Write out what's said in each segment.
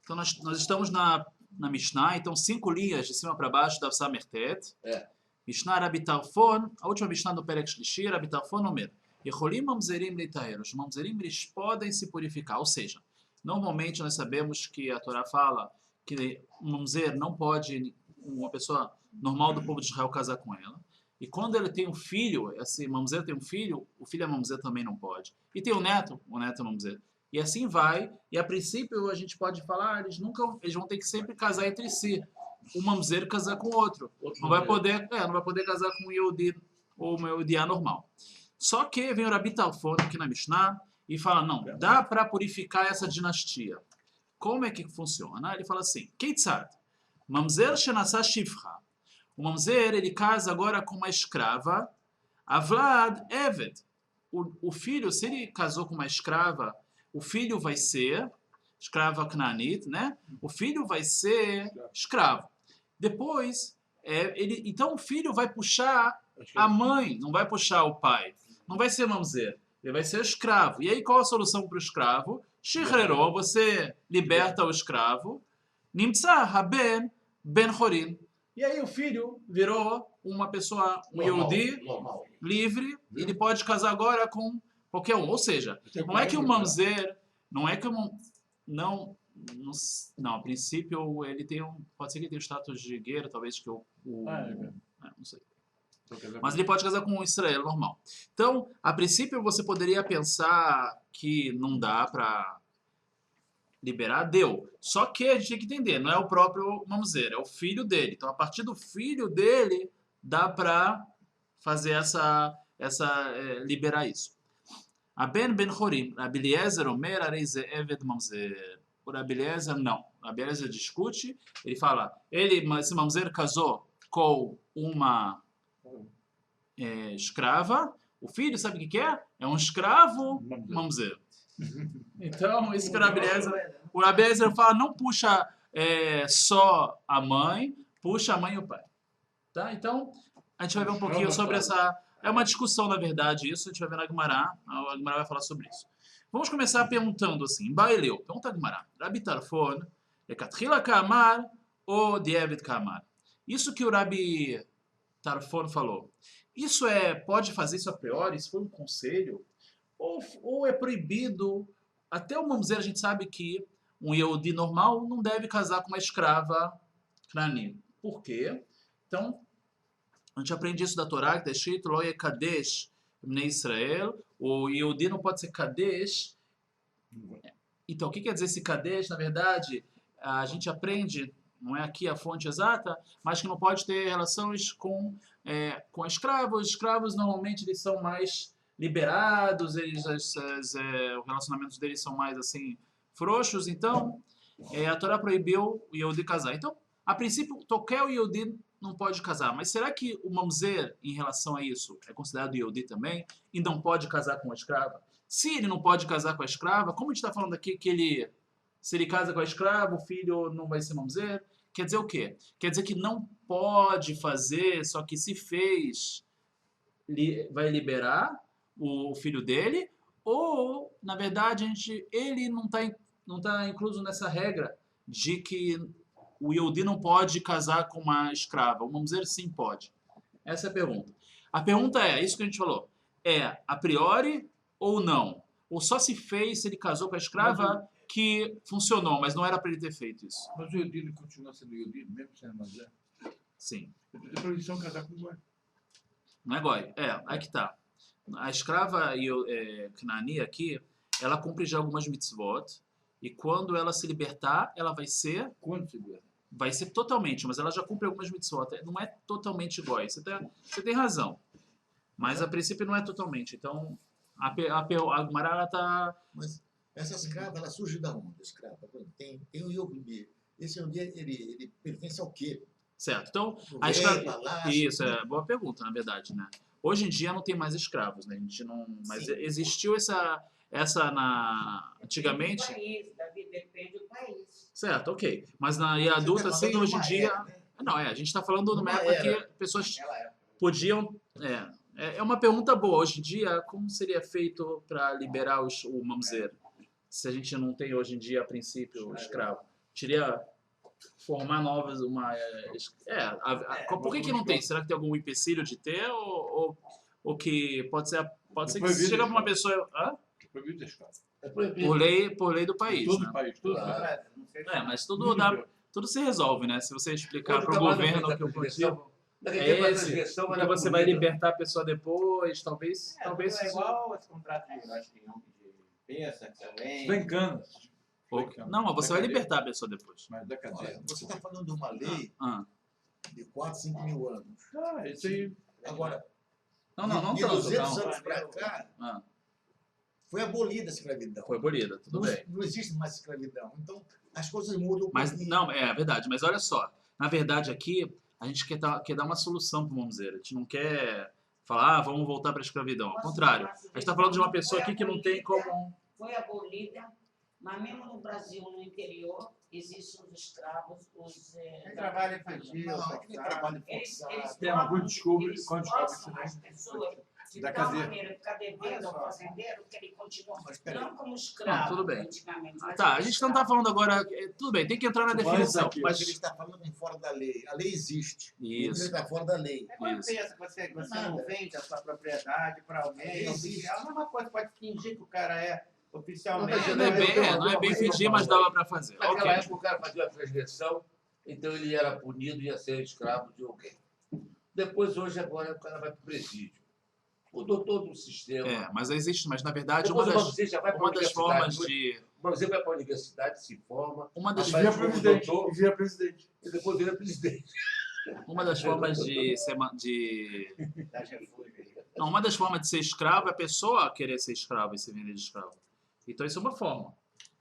Então nós estamos na Mishnah, então 5 linhas de cima para baixo da Samertet. Mishnah Rabi Tarfon, a última Mishnah do Perek Shlishi, Rabi Tarfon Omer. Yecholim mamzerim leitaer. Os mamzerim eles podem se purificar, ou seja, normalmente nós sabemos que a Torá fala que um mamzer não pode, uma pessoa normal do povo de Israel, casar com ela. E quando ele tem um filho, esse mamzer tem um filho, o filho é mamzer também não pode. E tem o neto é mamzer. E assim vai, e a princípio a gente pode falar, eles vão ter que sempre casar entre si. O mamzer casar com o outro. Não vai poder casar com o Yehudi ou o Yehudiá normal. Só que vem o Rabi Tarfon aqui na Mishnah e fala, não, dá para purificar essa dinastia. Como é que funciona? Ele fala assim, Keitzad, mamzer shenasa shifra. O mamzer, ele casa agora com uma escrava, Avlad Eved. O filho, se ele casou com uma escrava, o filho vai ser escrava Knaanit, né? O filho vai ser escravo. Depois, então o filho vai puxar a mãe, não vai puxar o pai. Não vai ser mamzer, ele vai ser escravo. E aí qual a solução para o escravo? Shichrero, você liberta o escravo. Nimtza haben ben chorin. E aí o filho virou uma pessoa, um Yehudi, livre, ele pode casar agora com qualquer um. Ou seja, não é que o mamzer, não, a princípio ele tem pode ser que ele tenha o status de guerra, talvez que não sei. Mas ele pode casar com um Israel normal. Então, a princípio você poderia pensar que não dá para liberar, deu. Só que a gente tem que entender, não é o próprio mamzer, é o filho dele. Então, a partir do filho dele, dá para fazer liberar isso. A Ben Chorim, Rabi Eliezer Omer Areize Eved Mamzer. O Rabi Eliezer não. O Rabi Eliezer discute, ele fala, esse mamzer casou com uma escrava, o filho sabe o que é? É um escravo mamzer. Então, isso que o Rabi Eliezer fala, não puxa só a mãe, puxa a mãe e o pai. Tá? Então, a gente vai ver um pouquinho sobre essa... É uma discussão, na verdade, isso. A gente vai ver na Gemara. A Gemara vai falar sobre isso. Vamos começar perguntando assim. Baeleu, pergunta a Gemara. Rabi Tarfon, Ekatchila Kamar ou Dievet Kamar? Isso que o Rabi Tarfon falou. Isso pode fazer isso a priori? Isso foi um conselho? Ou é proibido? Até o mamzer a gente sabe que um Yehudi normal não deve casar com uma escrava Knaanit. Por quê? Então, a gente aprende isso da Torá, que está escrito Lo Yekadesh Bnei Israel. O Yehudi não pode ser Kadesh. Então, o que quer dizer esse Kadesh? Na verdade, a gente aprende, não é aqui a fonte exata, mas que não pode ter relações com escravos. Os escravos, normalmente, eles são mais liberados, os relacionamentos deles são mais, assim, frouxos. Então, a Torá proibiu o Yehudi casar. Então, a princípio, qualquer Yehudi não pode casar. Mas será que o mamzer, em relação a isso, é considerado Yehudi também e não pode casar com a escrava? Se ele não pode casar com a escrava, como a gente está falando aqui que se ele casa com a escrava, o filho não vai ser mamzer? Quer dizer o quê? Quer dizer que não pode fazer, só que se fez, vai liberar o filho dele? Ou, na verdade, ele não está incluso nessa regra de que o Yehudi não pode casar com uma escrava. O mamzer sim pode. Essa é a pergunta. A pergunta isso que a gente falou, a priori ou não? Ou só se fez, se ele casou com a escrava, que funcionou, mas não era para ele ter feito isso. Mas o Yehudi continua sendo Yehudi, mesmo sendo mamzer? Sim. É proibição casar com goi. Não é goi. Aí que tá. A escrava Knaani aqui, ela cumpre já algumas mitzvot, e quando ela se libertar, ela vai ser... Quando se liberta? Vai ser totalmente, mas ela já cumpre algumas mitzvot. Não é totalmente goi. Você tem razão. Mas a princípio não é totalmente. Então, a Gemara, ela tá... Mas essa escrava, ela surge da onde? Escrava? Tem o Yehudi. Esse Yehudi, ele pertence ao quê? Certo. Então, a escrava... Isso, boa pergunta, na verdade, né? Hoje em dia não tem mais escravos, né? A gente não... Mas sim, existiu essa antigamente... País, Davi, depende do país. Certo, ok. Mas na adulta, sim, hoje em dia... Era, né? Não, a gente está falando numa época que pessoas podiam... É uma pergunta boa. Hoje em dia, como seria feito para liberar o mamzer? Se a gente não tem hoje em dia, a princípio, escravo. Teria formar novas, por que não tem? Será que tem algum empecilho de ter ou que pode ser que se chega para uma pessoa... Hã? Proibido deixar. É proibido. Por lei do país, Todo né? o país, todo o Claro. país. Não sei Mas tudo se resolve, né? Se você explicar para o governo que o motivo Naquele é tempo a esse, transgressão porque era você vai punida. libertar a pessoa depois, talvez É igual esse contrato de, acho que não, de peça também. Tem canas. Não, mas você vai libertar a pessoa depois. Mas da Olha, cadeia. você está falando de uma lei Ah. de 4, 5 mil anos. Ah, isso aí. Agora, não de tanto, 200 não. anos para cá, Ah, foi abolida a escravidão. foi abolida, tudo bem. Não existe mais escravidão. Então, as coisas mudam um Mas pouquinho. não, é verdade, mas olha só, na verdade aqui a gente quer dar uma solução para o Mamzeira. A gente não quer falar, vamos voltar para a escravidão. Ao contrário, a gente está falando de uma pessoa aqui que não tem como... Foi abolida, mas mesmo no Brasil, no interior, existem os escravos, os... Trabalho infantil, Não, aquele trabalho Eles forçado. Tem uma coisa descobre eles quando descobre forçam isso, as né? pessoas de Da tal cadeia. maneira ficar devendo ao fazendeiro que ele continua, Mas peraí. não como escravo, tudo bem. antigamente. mas Tá, a como gente não está escravo. falando agora... Tudo bem, tem que entrar na definição. aqui, Mas ele Mas... está falando fora da lei. A lei existe. Isso. Ele está fora da lei. É quando Isso. pensa que você não Nada. vende a sua propriedade para alguém, Existe. oficial, a mesma coisa, pode fingir que o cara é oficialmente. Não é bem fingir, mas dava para fazer. Naquela Ok. época o cara fazia a transgressão, então ele era punido e ia ser escravo de alguém. Depois, hoje, agora, o cara vai para o presídio. Mudou todo o sistema. Mas na verdade, Depois o Mamzê já vai para a uma das formas universidade. de... O Mamzê vai para a universidade, se forma, Uma das, E Mas vira como presidente. doutor- E vira presidente. e depois vira presidente. uma das formas de ser... Dá refúgio aí. Não, uma das formas de ser escravo é a pessoa querer ser escravo e ser vender de escravo. Então isso é uma forma.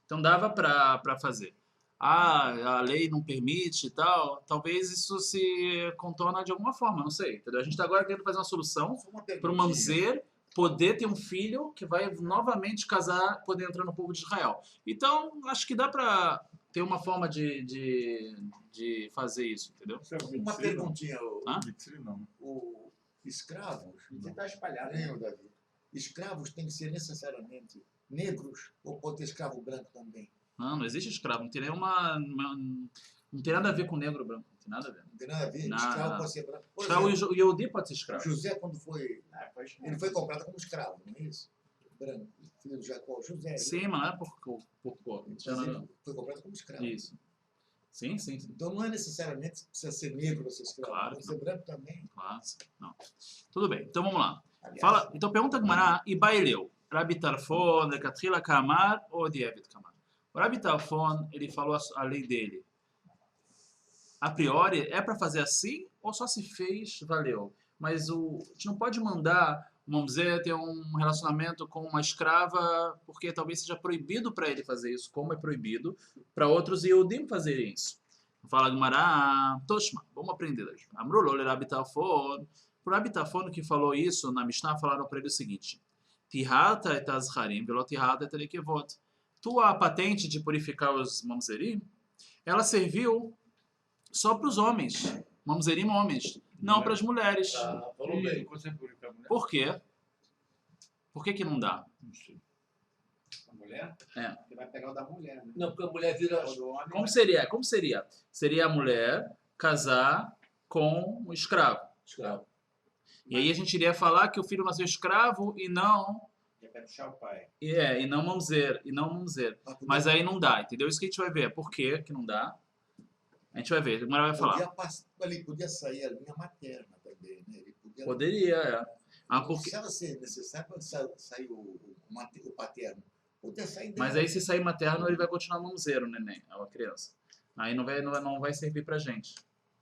Então dava para fazer. A lei não permite e tal. Talvez isso se contorna de alguma forma, não sei. Entendeu? A gente está agora querendo fazer uma solução Só uma para o perguntinha. Mamzer poder ter um filho que vai novamente casar, poder entrar no povo de Israel. Então, acho que dá para ter uma forma de fazer isso, entendeu? Isso é Uma medicina, perguntinha. Hã? medicina, não. O escravos, Você está espalhado. lembra, Davi? Escravos têm que ser necessariamente negros ou pode ter escravo branco também? Não existe escravo. Não tem não tem nada a ver com negro ou branco. Não tem nada a ver. Não tem nada a ver. Não, Escravo não. pode ser branco. Por Escravo exemplo, e Yehudi pode ser escravo. José, quando foi... Ah, pois não. Ele foi comprado como escravo, não é isso? Branco. Filho de Jacó, José. Sim, mas não é por cor. Já não- Foi comprado como escravo. Isso. Sim. Então não é necessariamente precisa ser negro ou ser escravo. Claro Pode que ser branco também. Claro, não. Tudo bem, então vamos lá. Aliás, Então pergunta Gmará, e Baileu? Rabi Tarfon, Lekatrila Kamar ou Dievet Kamar? O Rabi Tarfon, ele falou a lei dele. A priori, é para fazer assim ou só se fez, valeu? Mas a gente não pode mandar, vamos dizer, ter um relacionamento com uma escrava porque talvez seja proibido para ele fazer isso, como é proibido para outros Yehudim fazerem isso. Fala Gmará, Toshma, vamos aprender. Amrulol Rabi Tarfon. O Rabi Tarfon que falou isso na Mishnah, falaram para ele o seguinte: Tiharta et azharim velo tiharta et nekevot. Tua patente de purificar os mamzerim, ela serviu só para os homens, mamzerim homens, não para as mulheres. Ah, falou E bem. você publica a mulher? Por quê? Por que não dá? Não sei. A mulher? É. Você vai pegar o da mulher, né? Não, porque a mulher vira. O do homem, Como seria? Seria a mulher casar com um escravo. escravo. E aí a gente iria falar que o filho nasceu escravo e não já quer puxar o pai. e não mamzer, Mas aí não dá, entendeu? Isso que a gente vai ver. Por que não dá? A gente vai ver. O Mara vai falar. Ele podia sair a linha materna também, né? Ele podia... Poderia, é. Não Porque... precisava ser necessário para sair o paterno. Podia sair Mas dela. aí se sair materno, ele vai continuar mamzeiro, o neném, a criança. Aí não vai servir pra gente.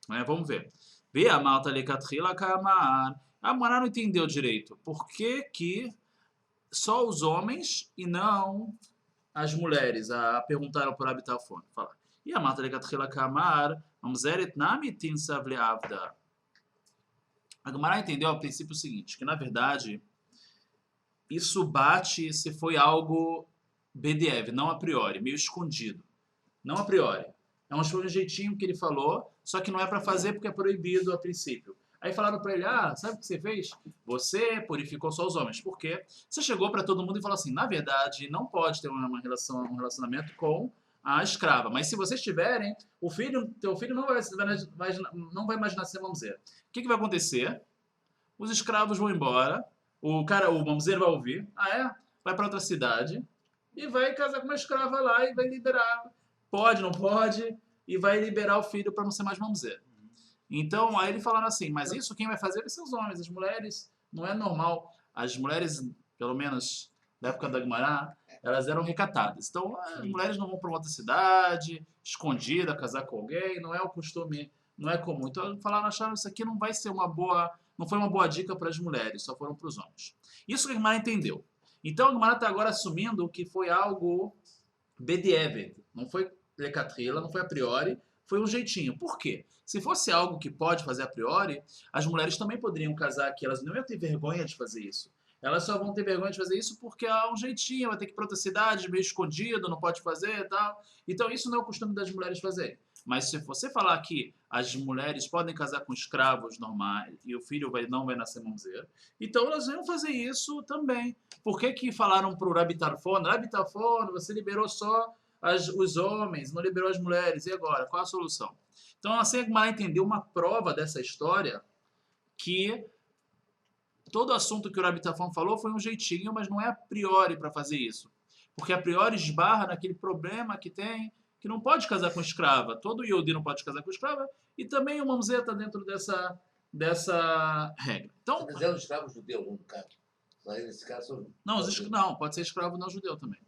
Né? Vamos ver. Vê a malta lekatrila kamar. A Mara não entendeu direito. Por que só os homens e não as mulheres? Perguntaram por Abitafone. Fala. E a malta lekatrila kamar. Mamzeret nami tinsav leavda. A Gemara entendeu a princípio o seguinte, que na verdade isso bate se foi algo BDF, não a priori, meio escondido. Não a priori. É um jeitinho que ele falou, só que não é para fazer porque é proibido a princípio. Aí falaram para ele, sabe o que você fez? Você purificou só os homens. Por quê? Você chegou para todo mundo e falou assim, na verdade, não pode ter um relacionamento com a escrava. Mas se vocês tiverem, teu filho não vai mais nascer mamzeiro. O que vai acontecer? Os escravos vão embora, o mamzeiro vai ouvir, vai para outra cidade e vai casar com uma escrava lá e vai liberar. Pode, não pode, e vai liberar o filho para não ser mais mamzeiro. Então, aí ele falaram assim, mas isso quem vai fazer são os homens, as mulheres, não é normal. As mulheres, pelo menos na época da Guimará, elas eram recatadas. Então, as mulheres não vão para outra cidade, escondida, casar com alguém, não é o costume, não é comum. Então, falaram, acharam isso aqui não vai ser não foi uma boa dica para as mulheres, só foram para os homens. Isso que a Guimará entendeu. Então, a Guimará está agora assumindo que foi algo bedieved, não foi lecatrila, não foi a priori, foi um jeitinho. Por quê? Se fosse algo que pode fazer a priori, as mulheres também poderiam casar aqui, elas não iam ter vergonha de fazer isso. Elas só vão ter vergonha de fazer isso porque há um jeitinho, vai ter que ir para outra cidade, meio escondido, não pode fazer e tal. Então isso não é o costume das mulheres fazerem. Mas se você falar que as mulheres podem casar com escravos normais e o filho não vai nascer mamzeiro, então elas vão fazer isso também. Por que falaram para o Rabi Tarfon, você liberou só os homens, não liberou as mulheres, e agora? Qual a solução? Então assim a Guimará entendeu uma prova dessa história que todo assunto que o Rabi Tarfon falou foi um jeitinho, mas não é a priori para fazer isso. Porque a priori esbarra naquele problema que tem, que não pode casar com escrava. Todo Yehudi não pode casar com escrava, e também o mamzer está dentro dessa regra. Então, Mas é um escravo judeu, no caso. Aí, nesse caso, não, pode ser escravo não judeu também.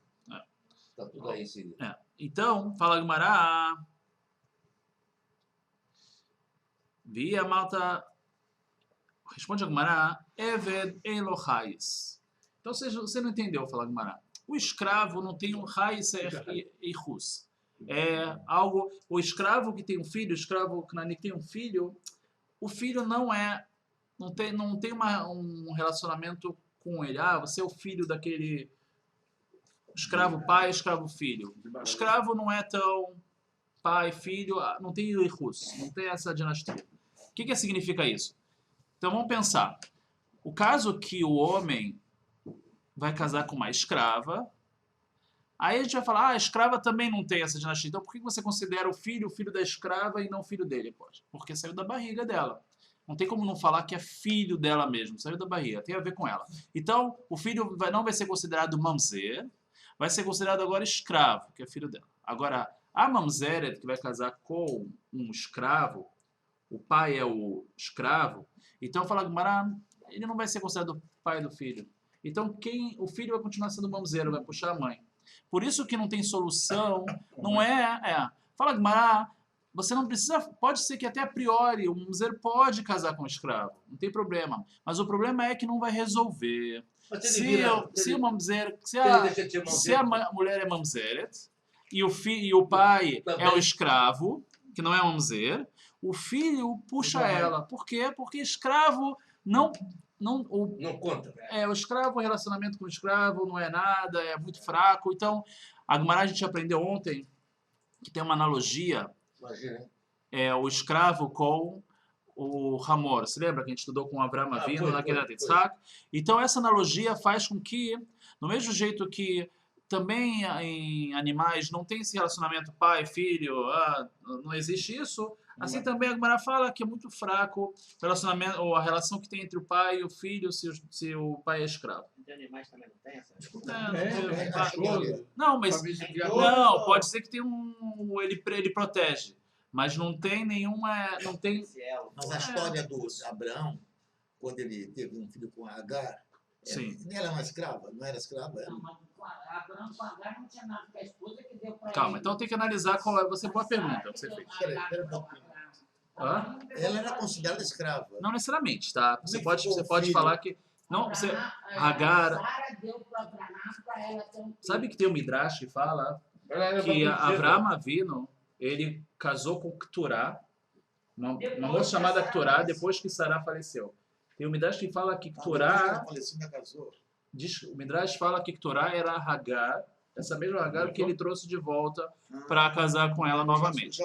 está tudo aí inserido. Então, fala Guimará, via malta, responde a Guimará, Eved Elohais. Então você não entendeu, fala Guimará. O escravo não tem um raiz e rus. É algo, o escravo que tem um filho, o escravo que tem um filho, o filho não tem um relacionamento com ele. Você é o filho daquele escravo pai, escravo filho. Escravo não é tão pai, filho, não tem irus, não tem essa dinastia. O que significa isso? Então vamos pensar. O caso que o homem vai casar com uma escrava, aí a gente vai falar, a escrava também não tem essa dinastia. Então por que você considera o filho da escrava e não o filho dele? Porque saiu da barriga dela. Não tem como não falar que é filho dela mesmo, saiu da barriga, tem a ver com ela. Então o filho não vai ser considerado mamzer, vai ser considerado agora escravo, que é filho dela. Agora, a mamzeret que vai casar com um escravo, o pai é o escravo, então fala Guimará, ele não vai ser considerado pai do filho. Então o filho vai continuar sendo mamzeiro, vai puxar a mãe. Por isso que não tem solução, não é. Fala Guimará, você não precisa, pode ser que até a priori o mamzeiro pode casar com um escravo, não tem problema. Mas o problema é que não vai resolver. Se a mulher é mamzeret e o pai é o escravo, que não é mamzer, o filho puxa ela. Por quê? Porque escravo não conta. O escravo, o relacionamento com o escravo não é nada, é muito fraco. Então, a Guimará a gente aprendeu ontem que tem uma analogia. Imagina. O escravo com o Hamor. Se lembra que a gente estudou com Avraham Avinu naquele Yitzhak? Então, essa analogia faz com que, do mesmo jeito que também em animais não tem esse relacionamento pai, filho, não existe isso, assim também a Guimará fala que é muito fraco relacionamento, ou a relação que tem entre o pai e o filho se o pai é escravo. De animais também não tem essa? Não, mas não, pode ser que tem ele protege, mas não tem nenhuma, não tem. Mas a história do Abraão, quando ele teve um filho com Agar, ela é uma escrava? Não era escrava? Não, mas Abraão com Agar não tinha nada com a esposa que deu para ele. Calma, então tem que analisar qual é. Você boa pergunta que você fez. Peraí um pouquinho. Ela era considerada escrava? Não necessariamente, tá? Você pode falar que não, Agar. Sara deu para Abraão para ela ter um filho. Sabe que tem um midrash que fala que Avraham Avinu ele casou com Keturá, uma moça chamada Keturá, depois que Sará faleceu. Tem um midrash que fala que Keturá, o midrash fala que Keturá era Hagar, essa mesma Hagar que ele trouxe de volta para casar com ela novamente.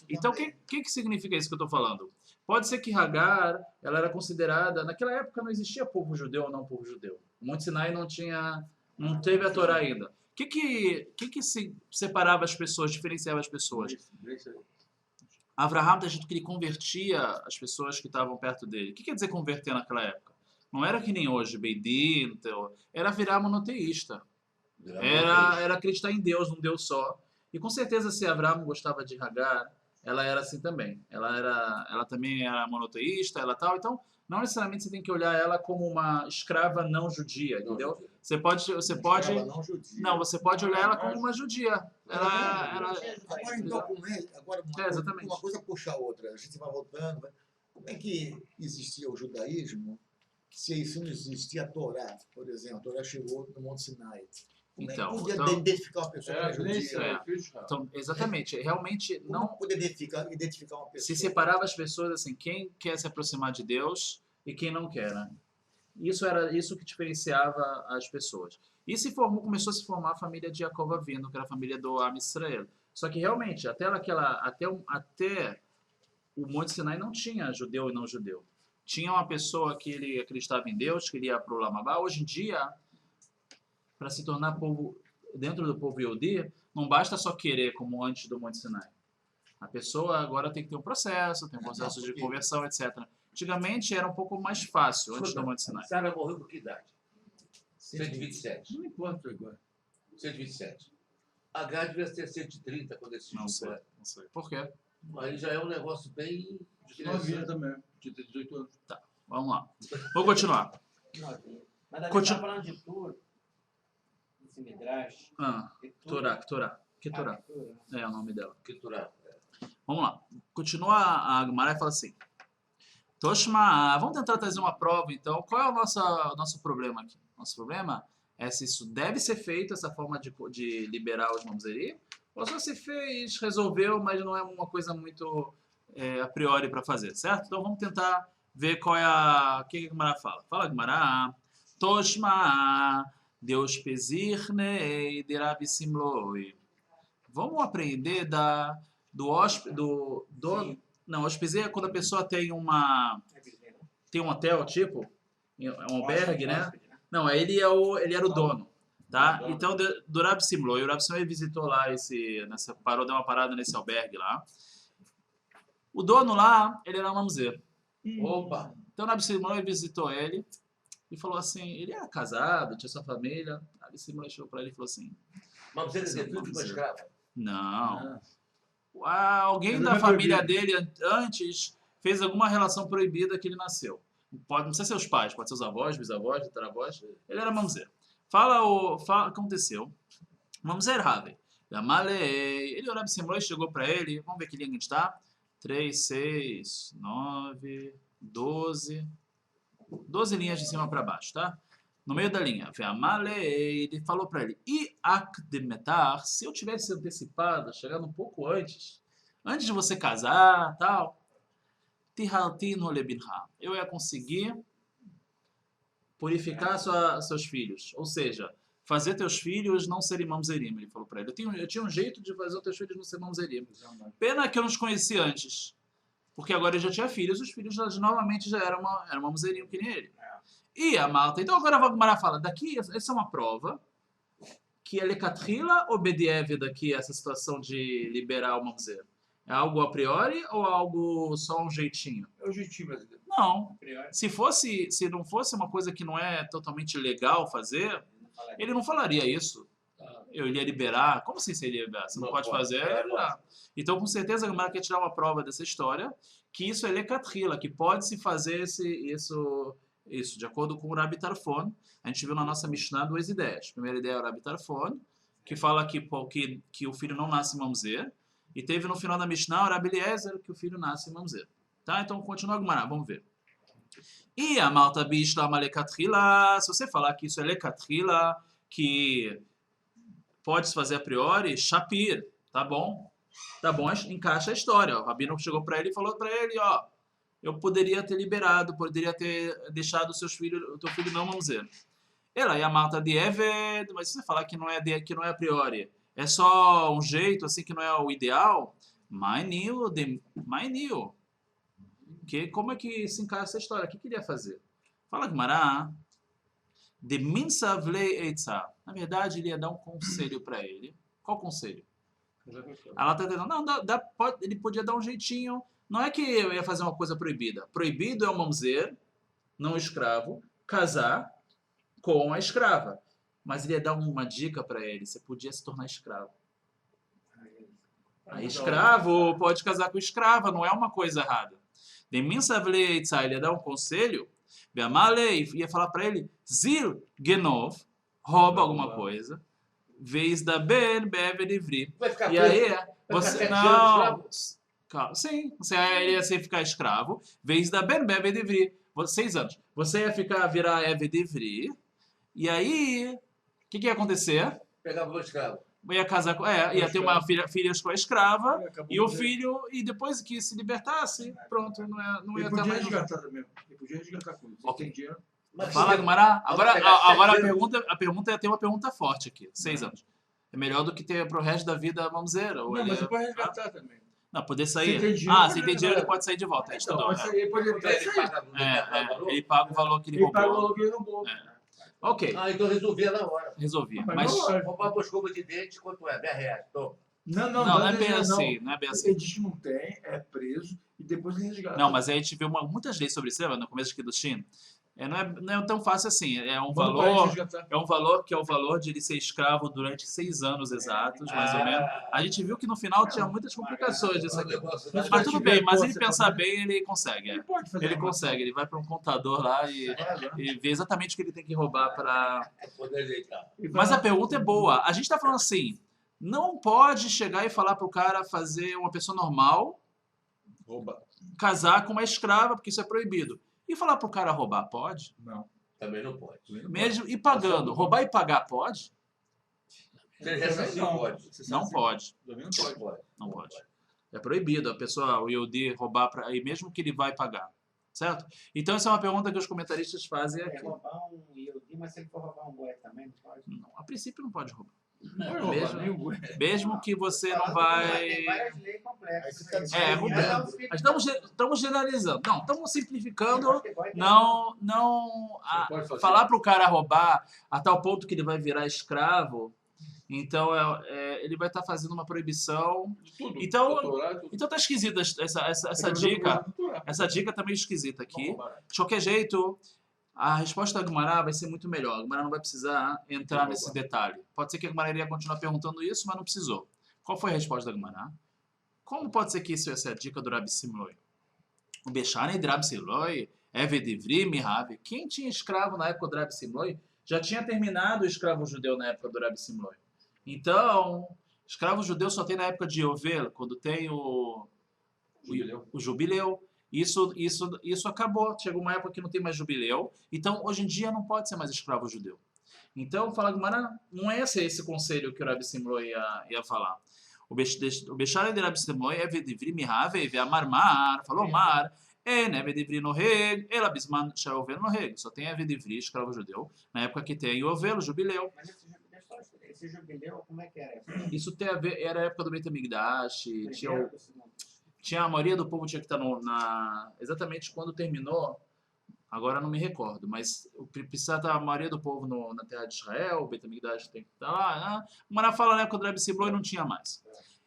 Então, o que significa isso que eu estou falando? Pode ser que Hagar, ela era considerada, naquela época não existia povo judeu ou não povo judeu. O Monte Sinai não teve a Torá ainda. que se separava as pessoas, diferenciava as pessoas? Abraham está dito que ele convertia as pessoas que estavam perto dele. O que quer dizer converter naquela época? Não era que nem hoje, Beidin, era virar monoteísta. Era acreditar em Deus, num Deus só. E com certeza, se Abraham gostava de Hagar, ela era assim também. Ela também era monoteísta, ela tal. Então, não necessariamente você tem que olhar ela como uma escrava não judia, entendeu? Você pode não, você pode olhar ela como uma judia. Agora, então, exatamente. uma coisa puxa a outra. A gente vai voltando. Como é que existia o judaísmo se isso não existia a Torá, por exemplo? A Torá chegou no Monte Sinai. Como é que podia identificar uma pessoa que é judia? Então, exatamente. Realmente não podia identificar uma pessoa. Se separava as pessoas assim, quem quer se aproximar de Deus e quem não quer, né? Isso era isso que diferenciava as pessoas. E começou a se formar a família de Jacob Avinu, que era a família do Am Israel. Só que realmente, até o Monte Sinai não tinha judeu e não judeu. Tinha uma pessoa que ele acreditava em Deus, que ele ia para o Lamabá. Hoje em dia, para se tornar povo dentro do povo Yehudi, não basta só querer como antes do Monte Sinai. A pessoa agora tem que ter um processo, tem um processo de conversão, etc. Antigamente era um pouco mais fácil, antes do Monte Sinai. Sara morreu com que idade? 127. Não importa agora. 127. H devia ser 130 quando esse Não sei. Por quê? Aí já é um negócio bem... Novinha também. Tinha 18 anos. Tá, vamos lá. Vou continuar. Mas a gente tá falando de tudo. Esse Midrash. Torá. Que Torá? É o nome dela. Que Torá. Vamos lá. Continua a Gemara e fala assim. Toshma, vamos tentar trazer uma prova, então. Qual é o nosso problema aqui? Nosso problema é se isso deve ser feito, essa forma de liberar os mamzerim, ou só se fez, resolveu, mas não é uma coisa muito a priori para fazer, certo? Então vamos tentar ver qual é o que a Gemara fala. Fala, Gemara. Toshma, Deus pesirne de Rabi Simloi. Vamos aprender do hóspede, não, hospedei é quando a pessoa tem um hotel, tipo, um albergue, né? Não, ele era o dono, tá? Então, do Rabi Simloi, o Rabi Simloi visitou lá deu uma parada nesse albergue lá. O dono lá, ele era um mamzer. Opa! Então, o Rabi Simloi visitou ele e falou assim, ele era casado, tinha sua família. O Rabi Simloi chegou para ele e falou assim... Mas você é filho de uma escrava? Não. Alguém da família dele antes fez alguma relação proibida que ele nasceu. Não precisa ser os pais, pode ser os avós, bisavós, tataravós. Ele era mamzer. Fala o que aconteceu. Mamzer Rabi. Ele, o Rabi Simloi, chegou para ele, vamos ver que linha a gente está. 3, 6, 9, 12. 12 linhas de cima para baixo, tá? No meio da linha, ele falou para ele, se eu tivesse antecipado, chegado um pouco antes de você casar, tal, eu ia conseguir purificar seus filhos, ou seja, fazer teus filhos não serem mamzerim, ele falou para ele. Eu tinha um jeito de fazer os teus filhos não serem mamzerim. Pena que eu não os conheci antes, porque agora eu já tinha filhos, os filhos novamente já eram mamzerim que nem ele. E a Malta, então agora a Gemara fala, daqui, essa é uma prova, que é Lekatrila ou Bediev daqui, essa situação de liberar o mamzer? É algo a priori ou algo só um jeitinho? É o jeitinho brasileiro. Não. Se não fosse uma coisa que não é totalmente legal fazer, ele não falaria isso. Eu iria liberar. Como assim você iria liberar? Você não pode fazer? Então, com certeza, a Gemara quer tirar uma prova dessa história, que isso é Lekatrila, que pode-se fazer isso, de acordo com o Rabi Tarfon. A gente viu na nossa Mishnah 2 ideias. A primeira ideia é o Rabi Tarfon, que fala que o filho não nasce mamzer. E teve no final da Mishnah o Rabi Eliezer, que o filho nasce mamzer. Tá? Então, continua a Gemara, vamos ver. E a Malta Bishla Malekatrila, se você falar que isso é Lekatrila, que pode se fazer a priori, Shapir, tá bom? Tá bom, encaixa a história. O Rabino chegou para ele e falou para ele, ó, eu poderia ter liberado, poderia ter deixado o teu filho não mamzer. Ela e a Malta de Eved, mas se você falar que não é a priori, é só um jeito, assim, que não é o ideal, Mainil. Como é que se encaixa essa história? O que queria fazer? Fala, Gemara. De minsavlei eitzah. Na verdade, ele ia dar um conselho para ele. Qual conselho? Ela tá dizendo, não, ele podia dar um jeitinho. Não é que eu ia fazer uma coisa proibida. Proibido é o mamzer, não o escravo, casar com a escrava. Mas ele ia dar uma dica para ele. Você podia se tornar escravo. Aí, escravo pode casar com escrava, não é uma coisa errada. De minsavlei eitzah, ele ia dar um conselho. Beamalei ia falar para ele, zil genov, rouba alguma coisa. Vez da ben bebe livre. Vai ficar E preso? aí, Vai você ficar 7 não. anos Calma, sim, você ia ser ficar escravo. Vez da ben bebe livre. 6 anos. Você ia virar Eve livre. E aí, o que ia acontecer? Pegava o escravo. Ia casar com. Ia ter uma filhas com a escrava. Acabou E o de- filho, e depois que se libertasse, pronto, não ia Ele ter podia mais. resgatar também. Ele podia resgatar com isso. Ok. Tem dinheiro. Mas Fala, você- Gumará. Agora, pegar 7 agora anos. a pergunta tem uma pergunta forte aqui. 6 anos. É melhor do que ter pro resto da vida, vamos dizer. Ou Não, ele- mas você pode resgatar também. Não, poder sair. Se tem dinheiro, Se pode tem dinheiro, resgatar. ele pode sair de volta. Então, Estudou, pode sair, pode Ele paga o valor? ele paga o valor que ele Ele paga o roubou. valor que ele roubou. Ok, Ah, então resolvia na hora. resolvi. Mas Mas não é. Roubar uma escova de dente, quanto é? 10 reais. Toma. não é bem assim. Não é bem assim. Ele diz que não tem, é preso e depois ele resgata. Não, mas aí a gente viu muitas leis sobre isso no começo aqui do Shin. Não é tão fácil assim. É um Manda o país valor. resgatar. É um valor que é o valor de ele ser escravo durante 6 anos exatos, mais ou menos. Ah, A gente viu que no final tinha muitas complicações disso aqui. Mas Mas tudo bem, mas ele você pensar pode- bem, ele consegue. Ele pode fazer Ele uma- consegue, ele vai para um contador lá e vê exatamente o que ele tem que roubar para. poder ajeitar. Ele vai Mas lá- a pergunta é boa. A gente está falando assim, não pode chegar e falar pro cara fazer uma pessoa normal Rouba. casar com uma escrava, porque isso é proibido. E falar pro cara roubar, pode? Não. Também não pode. Mesmo e pagando. Roubar e pagar, pode? Se ele ressarcir, Não. pode. Você sabe Não assim, pode. também não pode. Pode. Não pode. É proibido a pessoa, o Yehudi, roubar, aí mesmo que ele vai pagar. Certo? Então, essa é uma pergunta que os comentaristas fazem É aqui. roubar um Yehudi, mas se ele for roubar um boi também, não pode. Não, a princípio não pode roubar. Não pode roubar, Mesmo- nem o boi. Mesmo que você não Tem vai... várias leis complexas. Aí você tá aí. dizendo- É, roubando. Estamos generalizando. Não, estamos simplificando. Eu acho que pode ter- Não Você pode fazer. falar para o cara roubar a tal ponto que ele vai virar escravo, então ele vai estar fazendo uma proibição. Tudo. Então- Doutorado, tudo. Então tá esquisita essa É que dica. doutorado. Essa dica tá meio esquisita Vamos aqui. roubar. De qualquer jeito, a resposta da Gumará vai ser muito melhor. A Gumará não vai precisar entrar Vamos nesse roubar. detalhe. Pode ser que a Gumará iria continuar perguntando isso, mas não precisou. Qual foi a resposta da Gumará? Como pode ser que isso essa é a dica do Rabi Simloi? O Bechane de Rabi Simloi, Evedivri, Mihave. Quem tinha escravo na época do Rabi Simloi já tinha terminado o escravo judeu na época do Rabi Simloi. Então, escravo judeu só tem na época de Yovel, quando tem o jubileu. Isso acabou. Chegou uma época que não tem mais jubileu. Então, hoje em dia, não pode ser mais escravo judeu. Então, fala Gumará, não é esse conselho que o Rabi Simloi ia falar. O Bechara de Rabi Simloi é vedivri mihave ve amar mar. Falou mar. É, né? Vedivri no reg. Ela bisman shaovel no reg. Só tem a vedivri, escravo judeu, na época que tem o Yovel, o jubileu. Mas esse jubileu, como é que era? Isso tem a ver, era a época do Beit HaMikdash, Primeiro ou segundo? tinha a maioria do povo tinha que estar exatamente quando terminou, agora não me recordo, mas precisa estar a maioria do povo na terra de Israel, o Beit HaMikdash tem que estar lá, né? Mas fala na época do Rabi Simloi não tinha mais.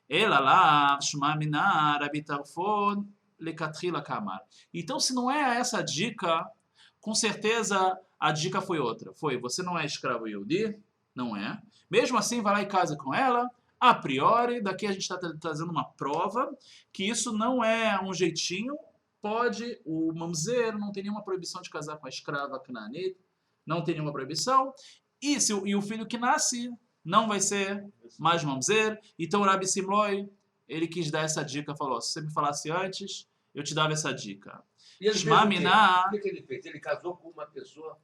Ela lá, Shema Minar, Rabi Tarfon, Lekatrila Kamar. Então, se não é essa a dica, com certeza a dica foi outra. Foi, você não é escravo Yehudi? Não é. Mesmo assim, vai lá e casa com ela. A priori, daqui a gente está trazendo uma prova que isso não é um jeitinho. Pode, o mamzer não tem nenhuma proibição de casar com a escrava Canaanita, não tem nenhuma proibição. E o filho que nasce não vai ser mais mamzer. Então o Rabi Simloi, ele quis dar essa dica, falou, se você me falasse antes, eu te dava essa dica. E ele fez Shema o quê? Minar. O que ele fez? Ele casou com uma pessoa.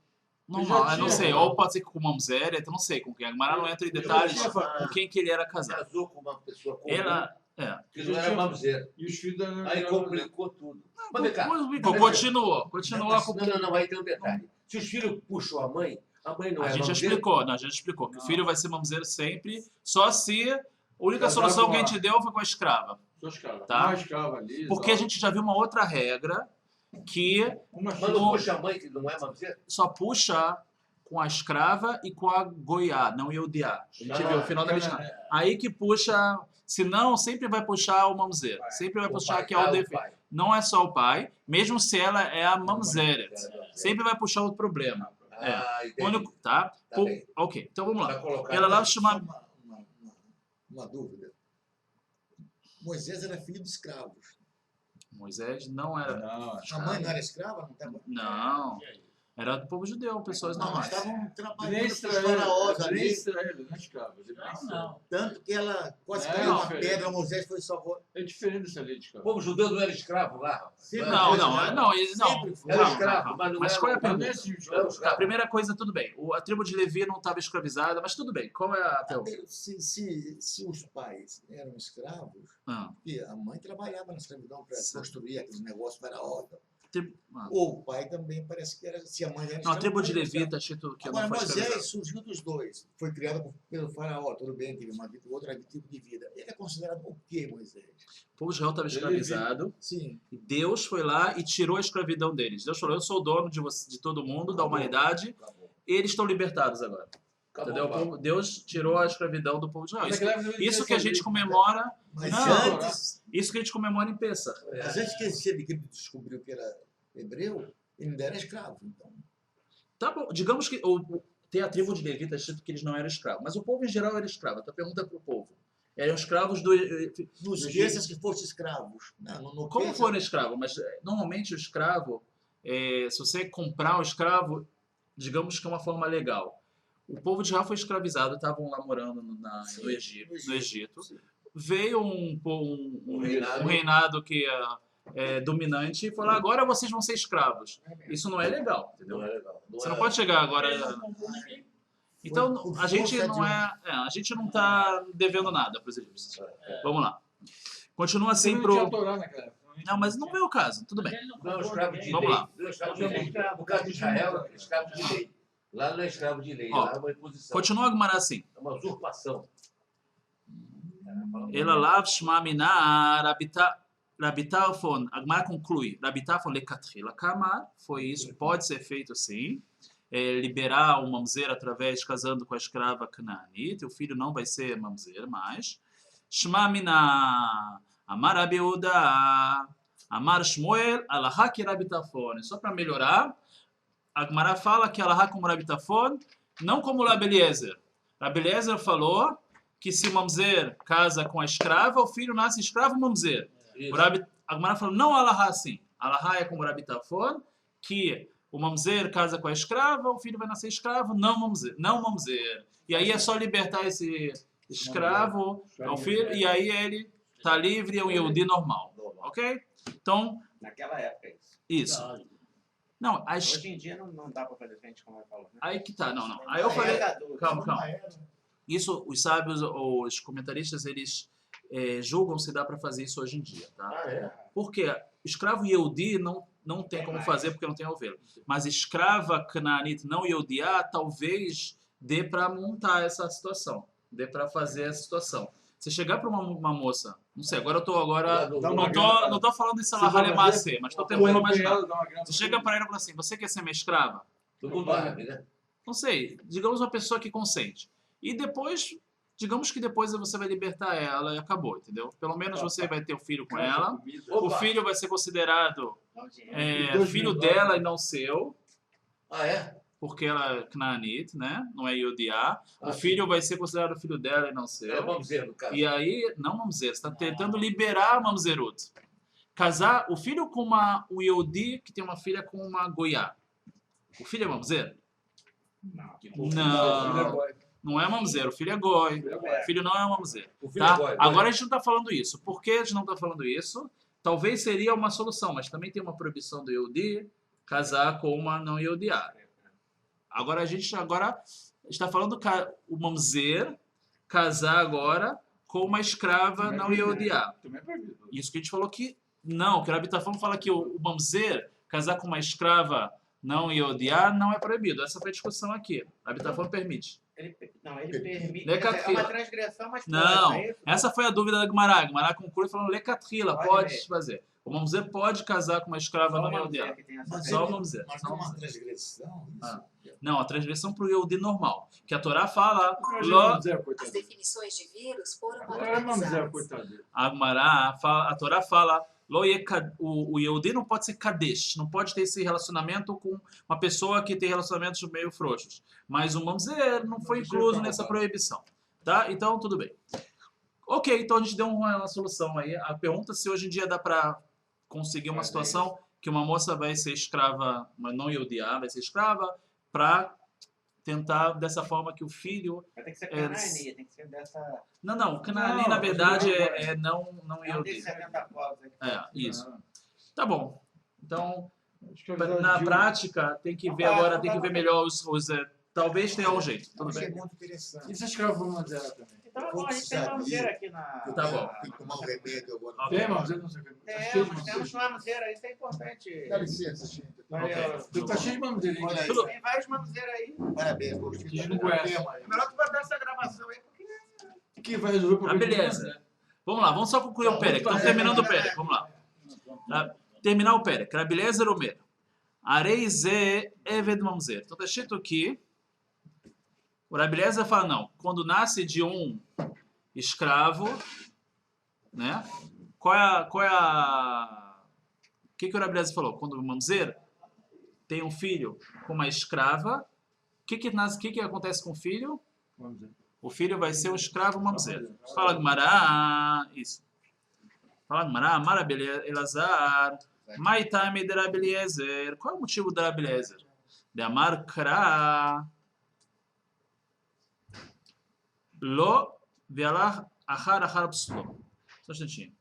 Normal, já eu não tinha, sei, né? ou pode ser com mamzer, eu não sei com quem. A Gemara não entra em detalhes já tinha com quem que ele era casado. Casou com uma pessoa comum, Ela, que não era mamzeira. E os filhos da... Aí complicou tudo. Mas vem cá. continuou com... Não, aí tem um detalhe. Se os filhos puxam a mãe não A é gente já mamzeira. explicou, não, a gente explicou que o Não. filho vai ser mamzeiro sempre, só se a única Casar solução com que a a- gente deu foi com a escrava. Só escrava. Tá. Uma escrava ali. Porque a gente já viu uma outra regra que Uma Mas não puxa a mãe que não é mamzeira? só puxa com a escrava e com a goiá, não Yehudiá. A gente viu o final da Mishnah. Aí que puxa, senão sempre vai puxar o mamzer. Sempre vai puxar que é o defeito. Não é só o pai, mesmo se ela é a mamzeret. Sempre vai puxar o problema. Entendi. Tá? Tá bem. Ok, então vamos lá. Vai colocar Ela lá Só chama... uma dúvida. Moisés era filho de escravos. Moisés não era... Não, A mãe não era escrava? Não estava. Não. Era do povo judeu, pessoas Não, mas normais. estavam nem trabalhando com os Israel, faraós nem ali. Israel, não é escravo. Ele nem Israel. Tanto que ela quase É, caiu uma diferente. pedra, Moisés foi salvo. É diferente dessa lei de O escravo. povo judeu não era escravo lá. Sempre Não, foi não, escravo. não, Sempre foi. Era Não, escravo, não. mas não Mas era. qual é a Mas não pergunta? é assim, Não era escravo. A escravo. primeira coisa, tudo bem. A tribo de Levi não estava escravizada, mas tudo bem. Qual é a pergunta? Se os pais eram escravos, porque a mãe trabalhava na escravidão para Sim. construir aqueles negócios faraós. Ah. Ou o pai também parece que era, se a mãe era Não, escrava. a tribo de o pai era Levi escravo. está escrito que Agora, não foi escravizada. Moisés surgiu dos dois. Foi criado pelo faraó, tudo bem, teve uma vida, outro tipo de vida. Ele é considerado o quê, Moisés? O povo de Israel estava escravizado. Sim. E Deus foi lá e tirou a escravidão deles. Deus falou, eu sou o dono de todo mundo, da humanidade. Acabou. Eles estão libertados agora. Acabou, Entendeu? acabou. Deus tirou a escravidão do povo de Israel. Mas naquela época não tinha Isso que a essa gente lei. comemora, Mas Não. antes, isso que a gente comemora em Pêssar. mas antes que ele descobriu que era hebreu, ele ainda era escravo. Então, Tá bom, digamos que tem a tribo de Levi, está escrito que eles não eram escravos, mas o povo em geral era escravo. Então pergunta para o povo. Eram escravos do... não esqueças que fossem escravos. Não, no Como Pêssar- foram escravos? Mas normalmente o escravo, se você comprar um escravo, digamos que é uma forma legal. O povo de Israel foi escravizado, estavam lá morando Sim, no Egito. sim. Veio um reinado. reinado que é dominante e falou, agora vocês vão ser escravos. Isso não é legal, entendeu? Não é legal. Você não pode chegar agora... Então, Por a gente força não de um- a gente não está devendo nada para os egípcios. Vamos lá. Continua Você assim não tinha pro... Torá naquela época. Não, mas não é o caso. Tudo bem. Não é um escravo de Vamos lei. lá. Não é escravo de lei. No caso de Israel, é escravo de lei. Lá não é escravo de lei, Ó, lá é uma imposição. Continua a Gemara assim. É uma usurpação. Ela lav shma mina rabitafon. A Gemara conclui. Rabitafon lekatchila kamar. Foi isso. Pode ser feito sim. Liberar o mamzer através casando com a escrava canaanita. O filho não vai ser mamzer mais. Shma mina amar Rabi Yehuda amar Shmuel alahá que rabitafon. Só para melhorar. A Gemara fala que alahá como rabitafon, não como Rabi Eliezer. Rabi Eliezer falou que se mamzer casa com a escrava, o filho nasce escravo mamzer. Isso. A Gemara falou, não alahá assim. Alahá é como rabitafon, que o mamzer casa com a escrava, o filho vai nascer escravo, não mamzer. E aí é só libertar esse escravo ao filho, e aí ele está livre, é um Yehudi normal. Ok? Então, Naquela época, isso. isso. Não, Hoje em dia não dá pra fazer frente, como vai falou, né? aí que tá, não. Aí eu falei, Calma. calma. Isso, os sábios, os comentaristas, eles julgam se dá para fazer isso hoje em dia, tá? Ah, é? Porque escravo Yehudi não tem como fazer porque não tem ovelha. Mas escrava canaanita não Yehudiá, talvez dê para montar essa situação. Dê para fazer essa situação. Você chegar para uma moça, não sei, agora eu tô não tô falando de Salahalemase, mas estou tentando imaginar. Você chega para ela e fala assim, você quer ser minha escrava? Todo mundo árabe, né? Não sei, digamos uma pessoa que consente. E depois, digamos que depois você vai libertar ela e acabou, entendeu? Pelo menos você vai ter um filho com ela. O Opa! filho vai ser considerado Deus filho me dela e não seu, Ah, é? porque ela é Canaanite, né? Não é Yudiá. O Ah, filho vai ser considerado filho dela e não É, seu. vamos dizer, no caso. E aí, não mamzer, você está tentando liberar a mamzerut. Casar o filho com um Yehudi que tem uma filha com uma Goiá. O filho é mamzer? Não. Não é mamzer, o filho é goi. O filho não é mamzer. O filho Tá? é goi, Agora a gente não está falando isso. Por que a gente não está falando isso? Talvez seria uma solução, mas também tem uma proibição do Yehudi casar com uma não Yehudiá. Agora a gente está falando o mamzer casar agora com uma escrava não Yehudiá. Também é proibido. Isso que a gente falou que não, que o Rabitafon fala que o mamzer casar com uma escrava não Yehudiá não é proibido. Essa foi a discussão aqui. O Rabitafon permite. Ele permite. Lecatchila. É uma transgressão, mas Não, pode, é isso? essa foi a dúvida da Gemara. A Gemara conclui falando lecatrila, Pode pode mesmo. fazer. O mamzer pode casar com uma escrava Só não uma Yehudiá. mulher que tem essa Mas Só o ele- mamzer. Mas não é uma transgressão isso? Ah. Não, a transgressão para o Yehudi normal. Que a Torá fala, Imagina o Ló, mamzer, As coitado. definições de vírus foram Olha o mamzer, atualizadas. coitado dele. a Gemara fala, a Torá fala, o Yehudi não pode ser Kadesh, não pode ter esse relacionamento com uma pessoa que tem relacionamentos meio frouxos. Mas o mamzer não foi incluso nessa proibição. Tá? Então, tudo bem. Ok, então a gente deu uma solução aí. A pergunta é se hoje em dia dá para conseguir uma situação que uma moça vai ser escrava, mas não Yehudiá, vai ser escrava, para tentar dessa forma que o filho... Vai ter que ser Canaani, tem que ser dessa. Não, o Canaani, Não, na verdade, não. é não É um Yehudi. descendente da povos aqui. É, isso. Tá bom. Então, Acho que eu na vi- prática, tem que ver agora, tem que ver melhor talvez tenha um jeito, Eu tudo achei bem. muito interessante. E se escravo mamzer também? Então é bom, a gente tem mamzeira aqui na. Eu Tá tenho- bom. Tem que tomar um remédio agora. Ok. Tem mamzer? Não sei o que. Acho que Temos, temos mamzeira, isso é importante. Dá licença, gente. Tu tá cheio de mamzer, hein? Olha aí. Tudo- Tem vários mamzeiros aí. Parabéns, gostei Que da não conhece. tema aí. É melhor tu botar essa gravação aí, porque. Que vai resolver o Ah, problema. beleza. Vamos lá, vamos só concluir o Pérez. Estamos terminando o Pérez, vamos lá. Tá? Terminar o Pérez. Rabeliezer Omer. Areize Eved Mamzer. Então está escrito aqui. O Rabeliezer fala, não. Quando nasce de um escravo, né? O que o Rabeliezer falou? Quando o Mamzer tem um filho com uma escrava, o que acontece com o filho? Mamzer. O filho vai ser um escravo mamzer. Fala Gemara, isso. Fala Gemara, Mara Elazar, Maitame de Rabeliezer. Qual é o motivo de Rabeliezer? De Amar Kra Lo Velar Achar Pslo. Só um instantinho.